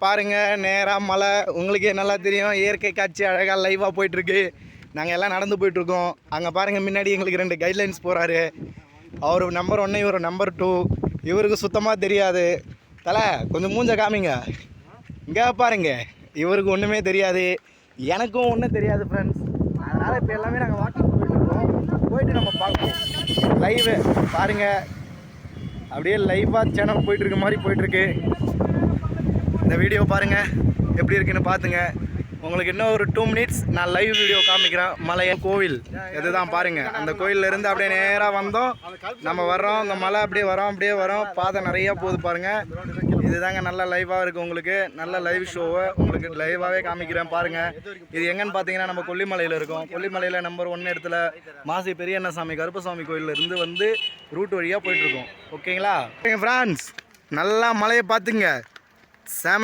பாருங்க நேராக மலை உங்களுக்கே நல்லா தெரியும். இயற்கை காட்சி அழகாக லைவாக போயிட்டுருக்கு. நாங்கள் எல்லாம் நடந்து போயிட்டுருக்கோம். அங்கே பாருங்கள் முன்னாடி எங்களுக்கு 2 கைட்லைன்ஸ் போகிறாரு. அவர் நம்பர் 1 இவர் நம்பர் 2. இவருக்கு சுத்தமாக தெரியாது. தலை கொஞ்சம் மூஞ்ச காமிங்க. இங்கே பாருங்க இவருக்கு ஒன்றுமே தெரியாது, எனக்கும் ஒன்றும் தெரியாது ஃப்ரெண்ட்ஸ். அதனால் இப்போ எல்லாமே நாங்கள் வாக்கிங் போயிட்டுருக்கோம். போயிட்டு நம்ம பார்ப்போம். லைவு பாருங்கள், அப்படியே லைவாக சேனல் போயிட்டுருக்க மாதிரி போயிட்டுருக்கு. இந்த வீடியோ பாருங்கள் எப்படி இருக்குன்னு பார்த்துங்க. உங்களுக்கு இன்னும் ஒரு 2 மினிட்ஸ் நான் லைவ் வீடியோ காமிக்கிறேன். மலைய கோவில் இதுதான் பாருங்கள். அந்த கோயிலேருந்து அப்படியே நேராக வந்தோம், நம்ம வர்றோம். அந்த மலை அப்படியே வரோம். பாதை நிறையா போகுது பாருங்கள். இதுதாங்க நல்ல லைவாக இருக்குது. உங்களுக்கு நல்ல லைவ் ஷோவை உங்களுக்கு லைவாகவே காமிக்கிறேன் பாருங்கள். இது எங்கன்னு பார்த்தீங்கன்னா நம்ம கொல்லிமலையில் இருக்கோம். கொல்லிமலையில் நம்பர் 1 இடத்துல மாசி பெரியண்ணசாமி கருப்பசாமி கோயிலிருந்து வந்து ரூட் வழியாக போயிட்டுருக்கோம். ஓகேங்களா ஃப்ரெண்ட்ஸ், நல்லா மலையை பார்த்துங்க. செம